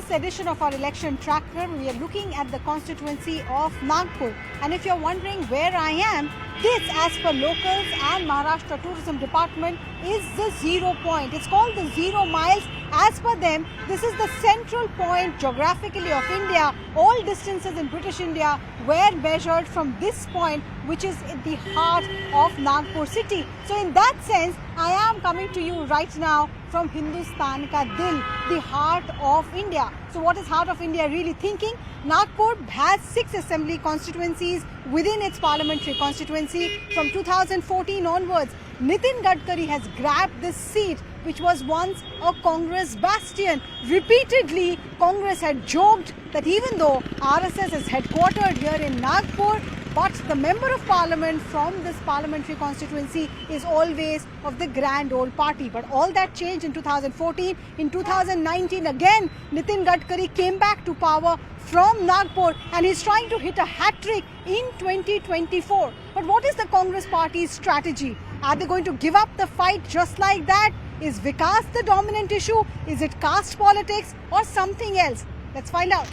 this edition of our election tracker, we are looking at the constituency of Nagpur. And if you're wondering where I am, this, as per locals and Maharashtra Tourism Department, is the 0 point. It's called the 0 miles. As per them, this is the central point geographically of India. All distances in British India were measured from this point, which is in the heart of Nagpur city. So in that sense, I am coming to you right now from Hindustan ka dil, the heart of India. So what is heart of India really thinking? Nagpur has 6 assembly constituencies within its parliamentary constituency. From 2014 onwards, Nitin Gadkari has grabbed this seat, which was once a Congress bastion. Repeatedly, Congress had joked that even though RSS is headquartered here in Nagpur, but the member of parliament from this parliamentary constituency is always of the grand old party. But all that changed in 2014. In 2019, again, Nitin Gadkari came back to power from Nagpur and he's trying to hit a hat-trick in 2024. But what is the Congress party's strategy? Are they going to give up the fight just like that? Is Vikas the dominant issue? Is it caste politics or something else? Let's find out.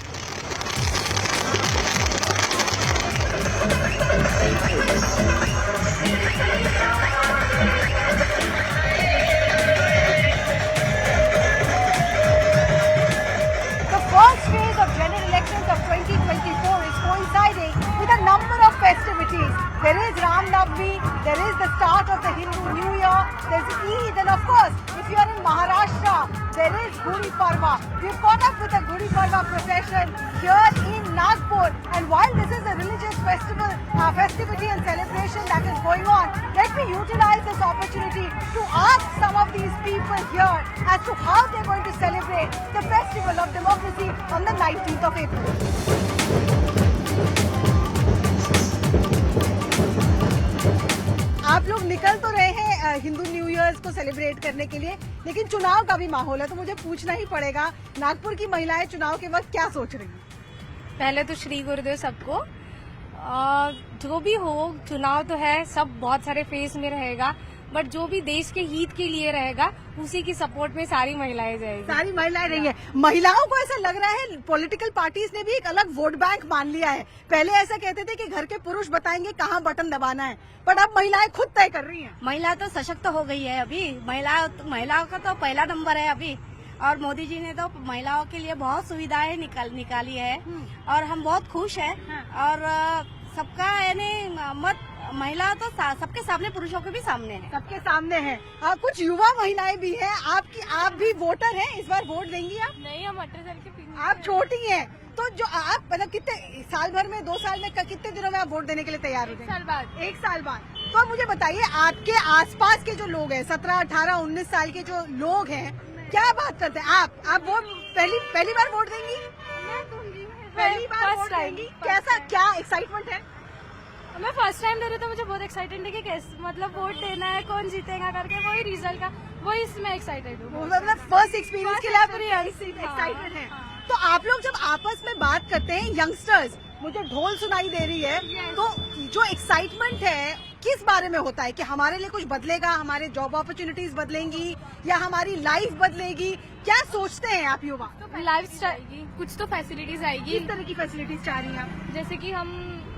The first phase of general elections of 2024 is coinciding with a number of festivities. There is Ram Navami, there is the start of the Hindu New Year, there's Eid, and of course, if you are in Maharashtra, there is Gudi Padwa. We've caught up with a Gudi Padwa procession here in Nagpur, and while this is a religious festivity and celebration that is going on, let me utilize this opportunity to ask some of these people here as to how they're going to celebrate the festival of democracy on the 19th of April. आप लोग निकल तो रहे हैं Hindu new years को celebrate करने के लिए, लेकिन चुनाव का भी माहौल है, तो मुझे पूछना ही पड़ेगा, नागपुर की महिलाएं चुनाव के वक्त क्या सोच रही हैं? पहले तो श्री गुरुदेव सबको, जो भी हो, चुनाव तो है, सब बहुत सारे फेज में रहेगा, बट जो भी देश के हित के लिए रहेगा उसी की सपोर्ट में सारी महिलाएं जाएगी। सारी महिलाएं रही है। महिलाओं को ऐसा लग रहा है पॉलिटिकल पार्टीज ने भी एक अलग वोट बैंक मान लिया है। पहले ऐसा कहते थे कि घर के पुरुष बताएंगे कहाँ बटन दबाना है, पर अब महिलाएं खुद तय कर रही हैं। महिला तो सशक्त हो गई है अभी, महिलाओं का तो पहला नंबर है अभी, और मोदी जी ने तो महिलाओं के लिए बहुत सुविधाएं निकाली है और हम बहुत खुश हैं। और सबका यानी मत महिला तो सबके सामने, पुरुषों के भी सामने है, सबके सामने है। कुछ युवा महिलाएं भी हैं, आप भी वोटर हैं, इस बार वोट देंगी आप? नहीं, हम 18 साल के, आप छोटी हैं, तो जो आप मतलब कितने साल भर में, 2 साल में, कितने दिनों में आप वोट देने के लिए तैयार हो? 1 साल बाद। तो अब मुझे बताइए, आपके आसपास के जो लोग हैं, 17, 18, 19 साल के जो लोग हैं, क्या बात करते हैं? आप वोट पहली बार वोट देंगी? पहली बार वोट देंगी? कैसा, क्या एक्साइटमेंट है? मैं फर्स्ट टाइम दे रही तो मुझे बहुत एक्साइटेड है कि कैसे मतलब वोट देना है, कौन जीतेगा करके, वही रिजल्ट का, वही इसमें एक्साइटेड हूँ। मतलब फर्स्ट एक्सपीरियंस के लिए आप एक्साइटेड हैं। तो आप लोग जब आपस में बात करते हैं, यंगस्टर्स, मुझे ढोल सुनाई दे रही है, तो जो एक्साइटमेंट है किस बारे में होता है कि हमारे लिए कुछ बदलेगा, हमारे जॉब अपॉर्चुनिटीज बदलेंगी या हमारी लाइफ बदलेगी? क्या सोचते हैं आप युवा? लाइफ स्टाइल, कुछ तो फैसिलिटीज आएगी। किस तरह की फैसिलिटीज चाह रही हैं आप? जैसे कि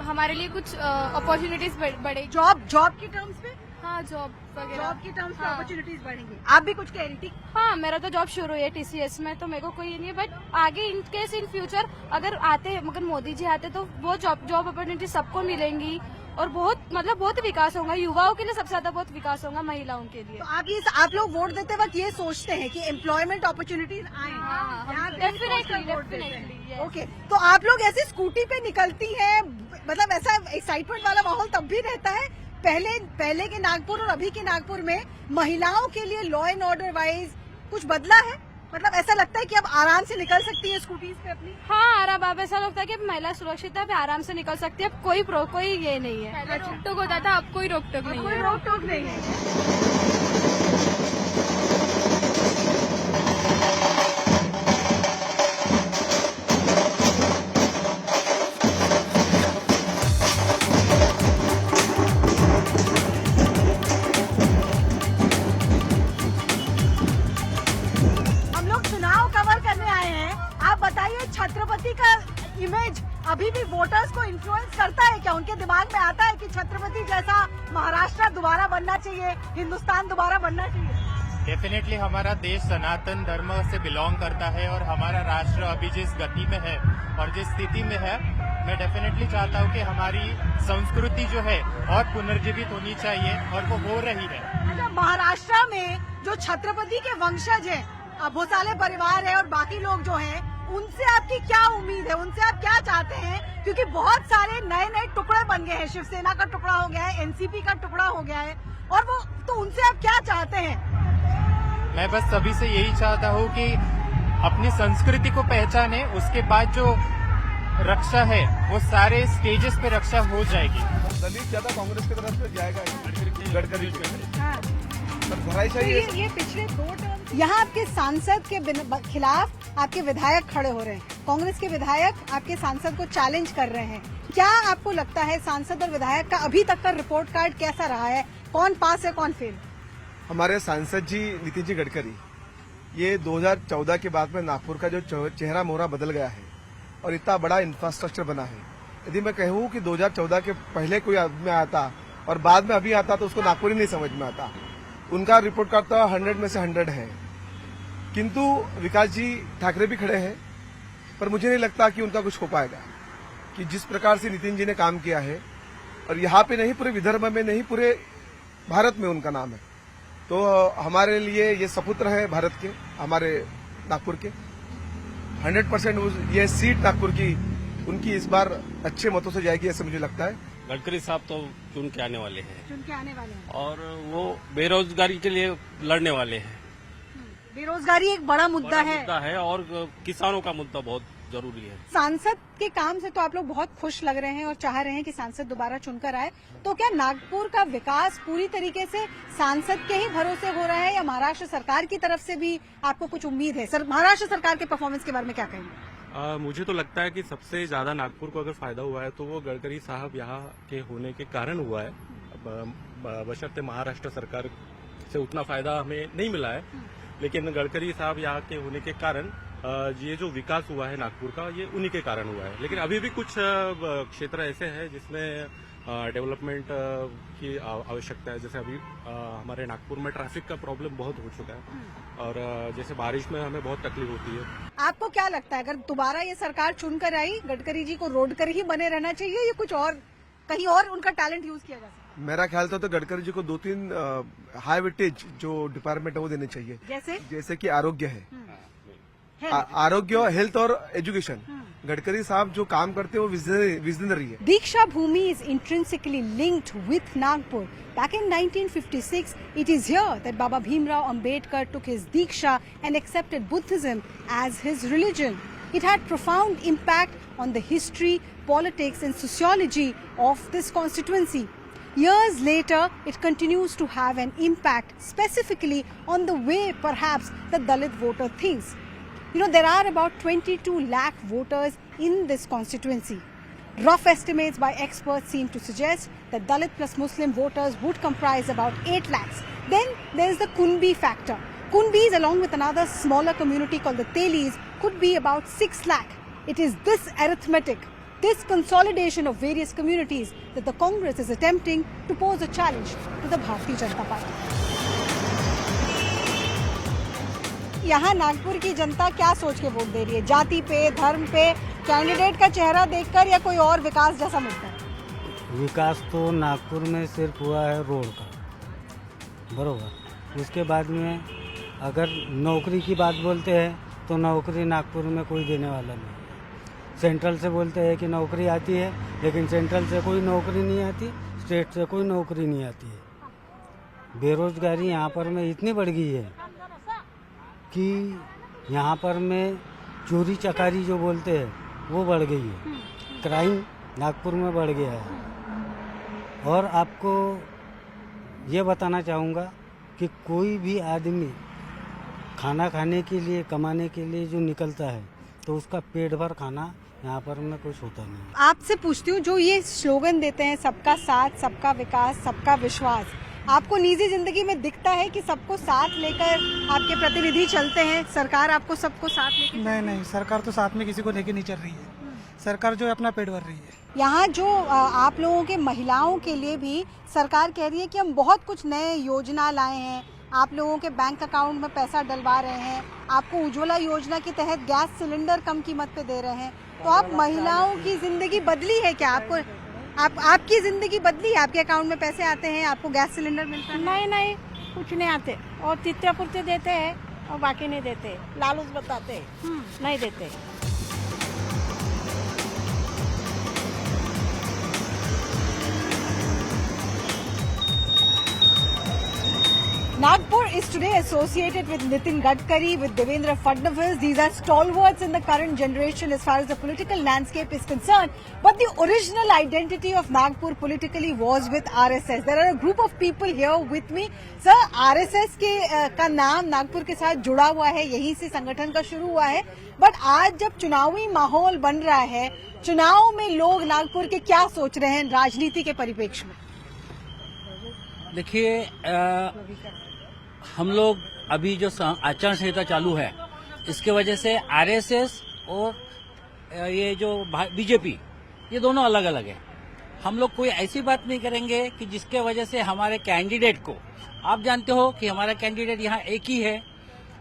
हमारे लिए कुछ अपॉर्चुनिटीज बढ़े, जॉब के टर्म्स पे? हाँ, जॉब वगैरह, जॉब के टर्म्स पे अपॉर्चुनिटीज बढ़ेंगी। आप भी कुछ कह रही थी? हाँ, मेरा तो जॉब शुरू है TCS में, तो मेरे को कोई नहीं है, बट आगे इन केस इन फ्यूचर अगर मोदी जी आते तो वो जॉब अपॉर्चुनिटी सबको मिलेंगी और बहुत विकास होगा, युवाओं के लिए सबसे ज्यादा बहुत विकास होगा, महिलाओं के लिए। तो आप लोग वोट देते वक्त ये सोचते हैं कि एम्प्लॉयमेंट अपॉर्चुनिटीज आए? डेफिनेटली। ओके, तो आप लोग ऐसे स्कूटी पे निकलती हैं, मतलब ऐसा एक्साइटमेंट वाला माहौल तब भी रहता है? पहले के नागपुर और अभी के नागपुर में महिलाओं के लिए लॉ एंड ऑर्डर वाइज कुछ बदला है? मतलब ऐसा लगता है कि अब आराम से निकल सकती है स्कूटीज पे अपनी? हाँ, आराम, अब ऐसा लगता है कि महिला सुरक्षित है, आराम से निकल सकती है, कोई ये नहीं है। रोक टोक होता था, अब कोई रोक टोक नहीं है। रोक टोक नहीं है। ये छत्रपति का इमेज अभी भी वोटर्स को इन्फ्लुएंस करता है क्या? उनके दिमाग में आता है कि छत्रपति जैसा महाराष्ट्र दोबारा बनना चाहिए, हिंदुस्तान दोबारा बनना चाहिए? डेफिनेटली हमारा देश सनातन धर्म से बिलोंग करता है और हमारा राष्ट्र अभी जिस गति में है और जिस स्थिति में है, मैं डेफिनेटली चाहता हूँ कि हमारी संस्कृति जो है और पुनर्जीवित होनी चाहिए और वो हो रही है। अच्छा, महाराष्ट्र में जो छत्रपति के वंशज हैं, भोसले परिवार है और बाकी लोग जो हैं, उनसे आपकी क्या उम्मीद है? उनसे आप क्या चाहते हैं? क्योंकि बहुत सारे नए नए टुकड़े बन गए हैं, शिवसेना का टुकड़ा हो गया है, एनसीपी का टुकड़ा हो गया है, और वो तो उनसे आप क्या चाहते हैं? मैं बस सभी से यही चाहता हूँ कि अपनी संस्कृति को पहचाने, उसके बाद जो रक्षा है वो सारे स्टेजेस पे रक्षा हो जाएगी। दलित ज्यादा कांग्रेस की तरफ से जाएगा गडकरी हाँ। तो ये पिछले 2 टर्म यहाँ आपके सांसद के खिलाफ आपके विधायक खड़े हो रहे हैं, कांग्रेस के विधायक आपके सांसद को चैलेंज कर रहे हैं। क्या आपको लगता है सांसद और विधायक का अभी तक का रिपोर्ट कार्ड कैसा रहा है? कौन पास है, कौन फेल? हमारे सांसद जी नितिन जी गडकरी, ये 2014 के बाद में नागपुर का जो चेहरा मोहरा बदल गया है और इतना बड़ा इंफ्रास्ट्रक्चर बना है। यदि मैं कहूँ कि 2014 के पहले कोई आदमी आता और बाद में अभी आता तो उसको नागपुर ही नहीं समझ में आता। उनका रिपोर्ट कार्ड तो 100 में से 100 है, किंतु विकास जी ठाकरे भी खड़े हैं, पर मुझे नहीं लगता कि उनका कुछ हो पाएगा। कि जिस प्रकार से नितिन जी ने काम किया है, और यहाँ पे नहीं पूरे विदर्भ में नहीं पूरे भारत में उनका नाम है, तो हमारे लिए ये सपुत्र है भारत के, हमारे नागपुर के। 100% ये सीट नागपुर की उनकी इस बार अच्छे मतों से जाएगी, ऐसा मुझे लगता है। गडकरी साहब तो चुन के आने वाले हैं, और वो बेरोजगारी के लिए लड़ने वाले हैं। बेरोजगारी एक बड़ा मुद्दा है और किसानों का मुद्दा बहुत जरूरी है। सांसद के काम से तो आप लोग बहुत खुश लग रहे हैं और चाह रहे हैं कि सांसद दोबारा चुनकर आए, तो क्या नागपुर का विकास पूरी तरीके से सांसद के ही भरोसे हो रहा है या महाराष्ट्र सरकार की तरफ से भी आपको कुछ उम्मीद है? महाराष्ट्र सरकार के परफॉर्मेंस के बारे में क्या कहेंगे? मुझे तो लगता है कि सबसे ज्यादा नागपुर को अगर फायदा हुआ है तो वो गडकरी साहब यहाँ के होने के कारण हुआ है। बशर्ते महाराष्ट्र सरकार से उतना फायदा हमें नहीं मिला है, लेकिन गडकरी साहब यहाँ के होने के कारण ये जो विकास हुआ है नागपुर का, ये उन्हीं के कारण हुआ है। लेकिन अभी भी कुछ क्षेत्र ऐसे हैं जिसमें डेवलपमेंट की आवश्यकता है। जैसे अभी हमारे नागपुर में ट्रैफिक का प्रॉब्लम बहुत हो चुका है और जैसे बारिश में हमें बहुत तकलीफ होती है। आपको क्या लगता है, अगर दोबारा ये सरकार चुनकर आई, गडकरी जी को रोड कर ही बने रहना चाहिए या कुछ और कहीं और उनका टैलेंट यूज किया जा सकता है? मेरा ख्याल तो गडकरी जी को 2-3 हाई वेटेज जो डिपार्टमेंट है वो देने चाहिए, जैसे कि आरोग्य है, आरोग्य, हेल्थ और एजुकेशन। गडकरी साहब जो काम करते हैं वो विजनरी है। Diksha Bhumi is intrinsically linked with Nagpur. Back in 1956, it is here that Baba Bhimrao Ambedkar took his Diksha and accepted Buddhism as his religion. It had profound impact on the history, politics and sociology of this constituency. Years later, it continues to have an impact specifically on the way perhaps the Dalit voter thinks. You know, there are about 22 lakh voters in this constituency. Rough estimates by experts seem to suggest that Dalit plus Muslim voters would comprise about 8 lakhs. Then there is the Kunbi factor. Kunbis, along with another smaller community called the Telis, could be about 6 lakh. It is this arithmetic, this consolidation of various communities that the Congress is attempting to pose a challenge to the Bharatiya Janata Party. यहाँ नागपुर की जनता क्या सोच के vote दे रही है? जाति पे, धर्म पे, कैंडिडेट का चेहरा देखकर या कोई और विकास जैसा मुद्दा? विकास तो नागपुर में सिर्फ हुआ है रोड का, बरोबर। उसके बाद में अगर नौकरी की बात बोलते हैं तो नौकरी नागपुर में कोई देने वाला नहीं। सेंट्रल से बोलते हैं कि नौकरी आती है, लेकिन सेंट्रल से कोई नौकरी नहीं आती, स्टेट से कोई नौकरी नहीं आती है। बेरोजगारी यहाँ पर में इतनी बढ़ गई है कि यहाँ पर में चोरी चकारी जो बोलते हैं वो बढ़ गई है। क्राइम नागपुर में बढ़ गया है। और आपको ये बताना चाहूँगा कि कोई भी आदमी खाना खाने के लिए, कमाने के लिए जो निकलता है तो उसका पेट भर खाना यहाँ पर में कुछ होता नहीं। आपसे पूछती हूँ, जो ये स्लोगन देते हैं सबका साथ, सबका विकास, सबका विश्वास, आपको निजी जिंदगी में दिखता है कि सबको साथ लेकर आपके प्रतिनिधि चलते हैं, सरकार आपको सबको साथ लेकर? नहीं, सरकार तो साथ में किसी को लेके नहीं चल रही है। सरकार जो है अपना पेट भर रही है। यहाँ जो आप लोगों के महिलाओं के लिए भी सरकार कह रही है कि हम बहुत कुछ नए योजना लाए हैं, आप लोगों के बैंक अकाउंट में पैसा डलवा रहे हैं, आपको उज्ज्वला योजना के तहत गैस सिलेंडर कम कीमत पे दे रहे हैं। तो आप महिलाओं की जिंदगी बदली है क्या? आपकी जिंदगी बदली है? आपके अकाउंट में पैसे आते हैं, आपको गैस सिलेंडर मिलता है? नहीं कुछ नहीं आते, और तित्या पुर्ते देते हैं और बाकी नहीं देते, लालूच बताते नहीं देते। Nagpur is today associated with Nitin Gadkari, with Devendra Fadnavis. These are stalwarts in the current generation as far as the political landscape is concerned. But the original identity of Nagpur politically was with RSS. There are a group of people here with me. Sir, RSS का नाम नागपुर के साथ जुड़ा हुआ है, यहीं से संगठन का शुरू हुआ है। बट आज जब चुनावी माहौल बन रहा है, चुनाव में लोग नागपुर के क्या सोच रहे हैं राजनीति के परिप्रेक्ष्य में? देखिए, हम लोग अभी जो आचार संहिता चालू है, इसके वजह से आरएसएस और ये जो बीजेपी, ये दोनों अलग अलग है। हम लोग कोई ऐसी बात नहीं करेंगे कि जिसके वजह से हमारे कैंडिडेट को, आप जानते हो कि हमारा कैंडिडेट यहाँ एक ही है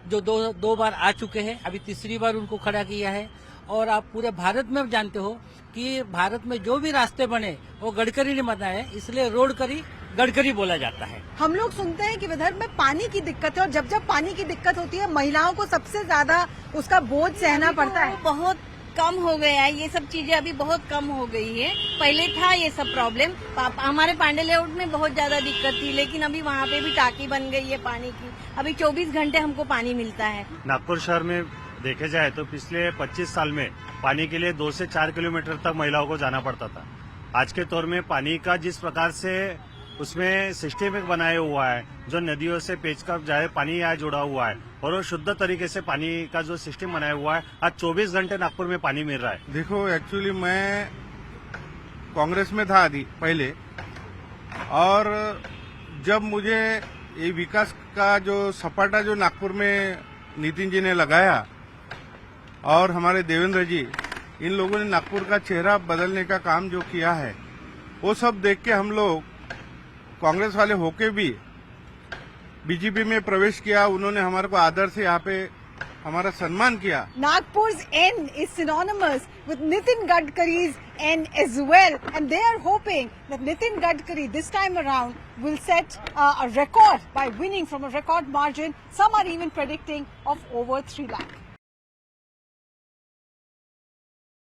जो दो बार आ चुके हैं, अभी तीसरी बार उनको खड़ा किया है। और आप पूरे भारत में जानते हो कि भारत में जो भी रास्ते बने वो गडकरी ने बनाए, इसलिए रोड करी गडकरी बोला जाता है। हम लोग सुनते हैं कि विदर्भ में पानी की दिक्कत है, और जब जब पानी की दिक्कत होती है महिलाओं को सबसे ज्यादा उसका बोझ सहना पड़ता है। बहुत कम हो गया है, ये सब चीजें अभी बहुत कम हो गई है। पहले था ये सब प्रॉब्लम, हमारे पांडे लेआउट में बहुत ज्यादा दिक्कत थी, लेकिन अभी वहाँ पे भी टाकी बन गई है पानी की, अभी 24 घंटे हमको पानी मिलता है। नागपुर शहर में देखे जाए तो पिछले 25 साल में पानी के लिए 2 से 4 किलोमीटर तक महिलाओं को जाना पड़ता था। आज के दौर में पानी का जिस प्रकार से उसमें सिस्टम बनाया हुआ है, जो नदियों से पेचकर जाए पानी यहाँ जुड़ा हुआ है, और वो शुद्ध तरीके से पानी का जो सिस्टम बनाया हुआ है, आज 24 घंटे नागपुर में पानी मिल रहा है। देखो, एक्चुअली मैं कांग्रेस में था आदि पहले, और जब मुझे ये विकास का जो सपाटा जो नागपुर में नितिन जी ने लगाया और हमारे देवेंद्र जी, इन लोगों ने नागपुर का चेहरा बदलने का काम जो किया है, वो सब देख के हम लोग कांग्रेस वाले होके भी बीजेपी में प्रवेश किया। उन्होंने हमारे को आदर से यहाँ पे हमारा सम्मान किया। Nagpur's N is synonymous with Nitin Gadkari's N as well, and they are hoping that Nitin Gadkari this time around will set a record by winning from a record margin. Some are even predicting of over 3 lakh.